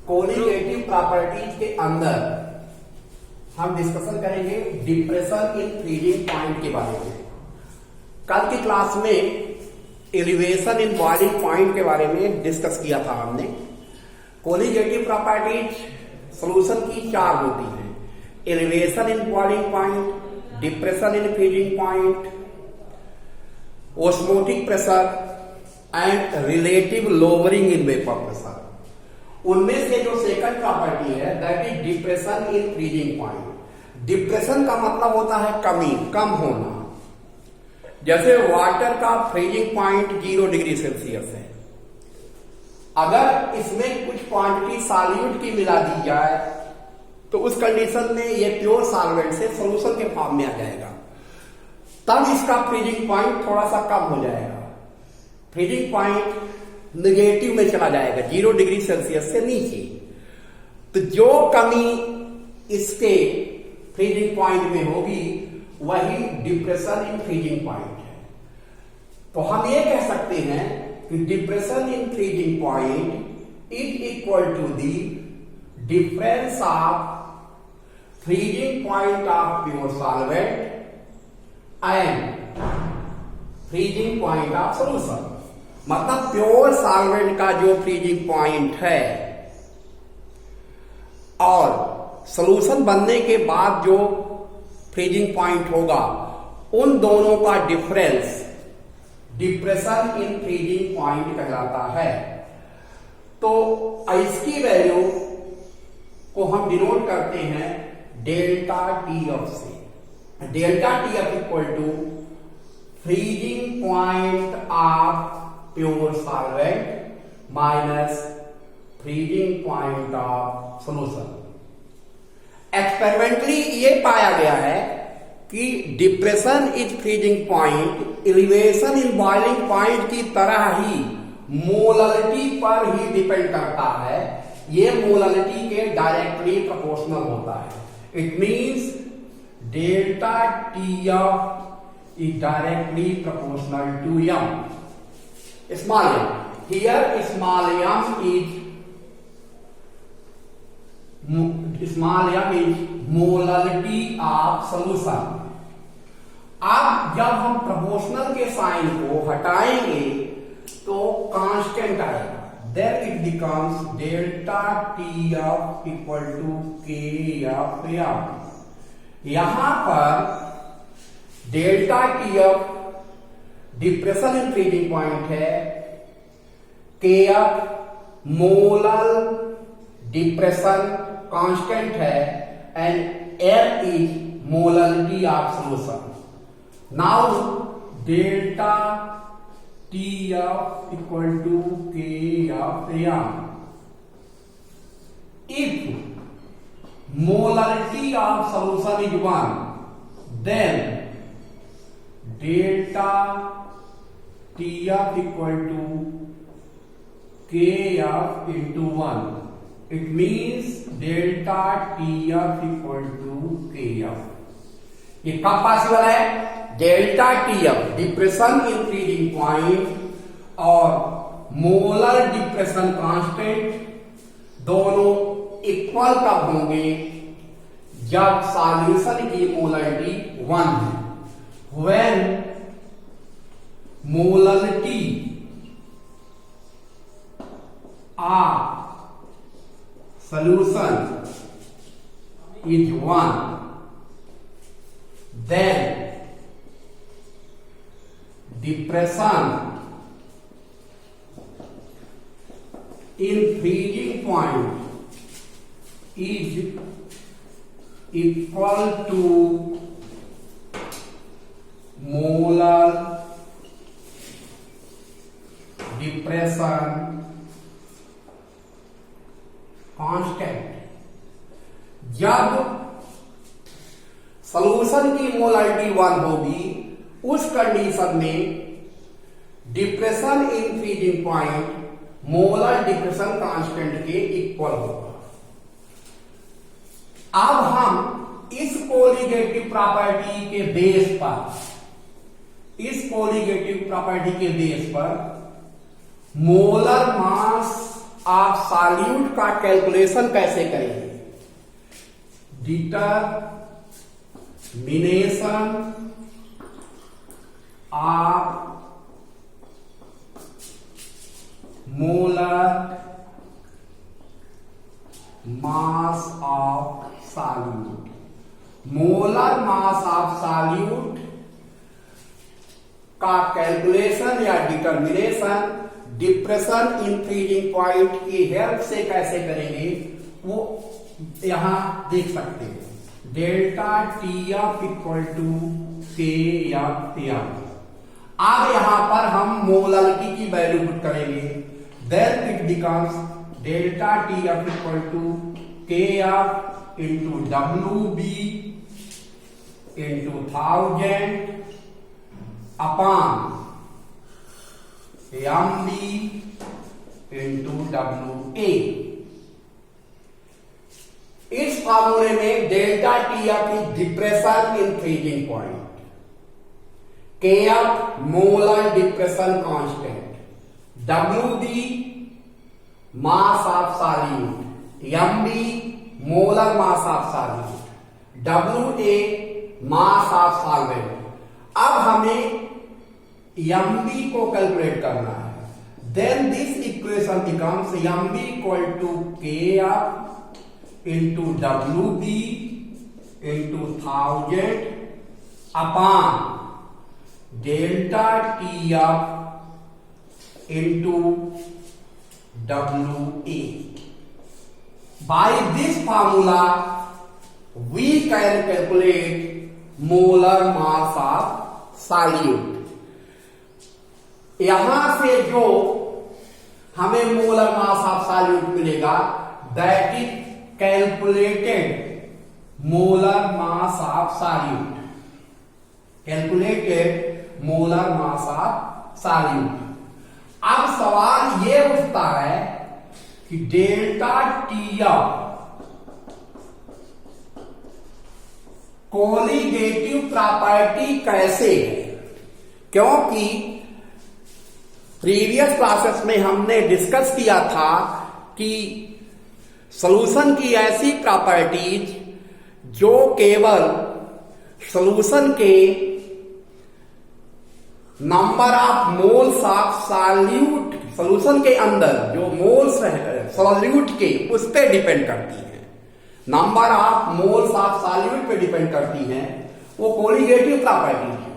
Colligative properties के अंदर हम डिस्कशन करेंगे डिप्रेशन इन फ्रीजिंग पॉइंट के बारे में। कल की क्लास में एलिवेशन इन बॉइलिंग पॉइंट के बारे में डिस्कस किया था हमने। कोलिगेटिव प्रॉपर्टीज सॉल्यूशन की चार होती हैं: elevation in boiling point, depression in freezing point, osmotic pressure and relative lowering in vapour pressure. उनमें से जो सेकंड प्रॉपर्टी है that is depression in freezing point. Depression का मतलब होता है कमी, कम होना। जैसे वाटर का फ्रीजिंग पॉइंट 0 डिग्री सेल्सियस है, अगर इसमें कुछ क्वांटिटी सॉल्यूट की मिला दी जाए तो उस कंडीशन में ये प्योर सॉल्वेंट से सॉल्यूशन के फॉर्म में आ जाएगा, तब इसका फ्रीजिंग पॉइंट थोड़ा सा कम हो जाएगा। फ्रीजिंग पॉइंट नेगेटिव में चला जाएगा, 0 डिग्री सेल्सियस से नीचे। तो जो कमी इसके फ्रीजिंग पॉइंट में होगी वही डिप्रेशन इन फ्रीजिंग पॉइंट है। तो हम ये कह सकते हैं कि depression in freezing point is equal to the difference of freezing point of pure solvent and freezing point of solution. मतलब प्योर सॉल्वेंट का जो फ्रीजिंग पॉइंट है और सॉल्यूशन बनने के बाद जो फ्रीजिंग पॉइंट होगा, उन दोनों का difference depression in freezing point कहलाता है। तो इसकी वैल्यू को हम डिनोट करते हैं डेल्टा टी एफ से। Delta T F equal to freezing point of pure solvent minus freezing point of solution. Experimentally ये पाया गया है कि depression is freezing point elevation in boiling point की तरह ही मोलरिटी पर ही डिपेंड करता है। ये मोलरिटी के डायरेक्टली प्रोपोर्शनल होता है। It means delta T F is directly proportional to m. Small m. Here small m is molarity of solution. अब जब हम प्रोपोर्शनल के साइन को हटाएंगे तो कांस्टेंट आएगा, then it becomes delta T F equal to K F M. यहां पर delta T F depression in freezing point है, K F molar depression constant है and F is molarity of solution. Now delta T F equal to K F M. If molarity of solution is 1, then delta T F equal to K F into 1। It means delta T F equal to K F. ये कब possible है? Delta T F depression in freezing point और molar depression constant दोनों equal कब होंगे? जब solution की molarity 1 है। When molarity of solution is 1, then depression in freezing point is equal to molar depression constant. जब सॉल्यूशन की मोलरिटी 1 होगी, उस कंडीशन में depression in freezing point molar depression constant के इक्वल होगा। अब हम इस कोलिगेटिव प्रॉपर्टी के बेस पर मोलर मास आप सॉल्यूट का कैलकुलेशन कैसे करेंगे? Determination of molar mass of solute. Molar mass of solute का कैलकुलेशन या determination depression in freezing point की हेल्प से कैसे करेंगे वो यहां देख सकते हैं। Delta T F equal to K F M. अब यहां पर हम मोलारिटी की वैल्यू पुट करेंगे। Then it becomes delta T F equal to K F into W B into 1000 upon M B into W A. इस फार्मूले में delta T F is depression in freezing point, K F molar depression constant, W B mass of solute, M B molar mass of solute, W A mass of solvent. अब हमें M B को calculate करना है। Then this equation becomes M B equal to K F into W B into 1000 upon delta T F into W A. By this formula we can calculate molar mass of solute. यहां से जो हमें molar mass of solute मिलेगा that is calculated molar mass of solute. Calculated molar mass of solute. अब सवाल ये उठता है कि delta T F colligative property कैसे है? क्योंकि प्रीवियस क्लासेस में हमने डिस्कस किया था कि सॉल्यूशन की ऐसी प्रॉपर्टीज जो केवल सॉल्यूशन के number of moles of solute, solution के अंदर जो मोल्स है सॉल्यूट के, उस पे डिपेंड करती है। Number of moles of solute पे डिपेंड करती है। वो कोलिगेटिव प्रॉपर्टी है।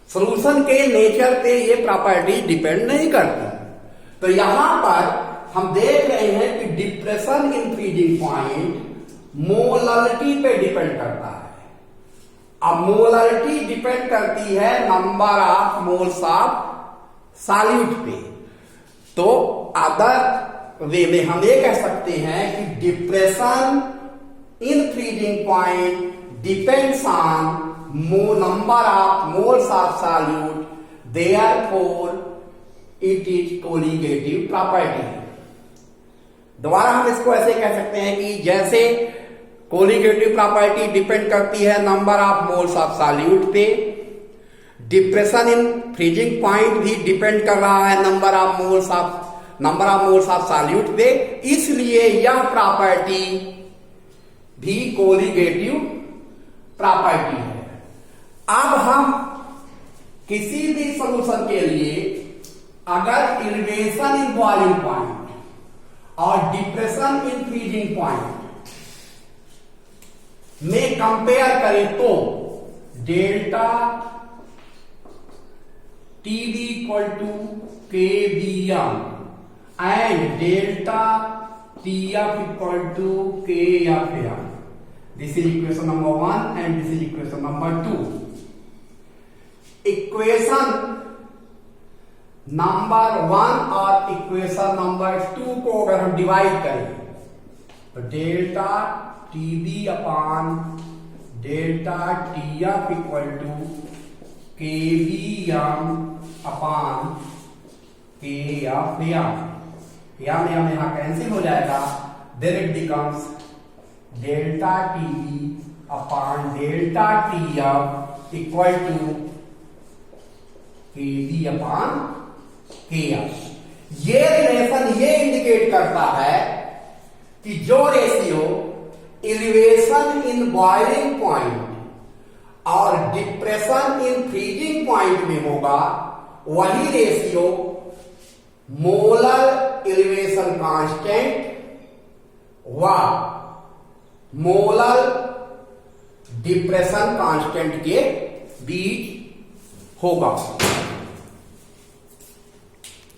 सॉल्यूशन के नेचर पे ये प्रॉपर्टी डिपेंड नहीं करती। तो यहां पर हम देख रहे हैं कि depression in freezing point molarity पे डिपेंड करता है। अब मोलारिटी डिपेंड करती है number of moles of solute पे। तो अदर वे में हम ये कह सकते हैं कि depression in freezing point depends on number of moles of solute, therefore it is colligative property. दोबारा हम इसको ऐसे कह सकते हैं कि जैसे कोलिगेटिव प्रॉपर्टी डिपेंड करती है number of moles of solute पे, डिप्रेशन इन फ्रीजिंग पॉइंट भी डिपेंड कर रहा है number of moles of solute पे। इसलिए यह प्रॉपर्टी भी कोलिगेटिव प्रॉपर्टी है। अब हम किसी भी सॉल्यूशन के लिए अगर एलिवेशन इन बॉइलिंग पॉइंट और डिप्रेशन इन फ्रीजिंग पॉइंट में कंपेयर करें तो delta TB equal to K B M and delta T F equal to K F M. This is equation number 1 and this is equation number 2। Equation number 1 और equation number 2 को अगर हम divide करें तो delta TB upon delta T F equal to K B M upon K F M. M यहां cancel हो जाएगा। Then it becomes delta TB upon delta T F equal to K B upon K F. ये relation ये indicate करता है कि जो ratio elevation in boiling point और डिप्रेशन इन फ्रीजिंग पॉइंट में होगा, वही रेशियो मोलर एलिवेशन कांस्टेंट व मोलर डिप्रेशन कांस्टेंट के बीच होगा।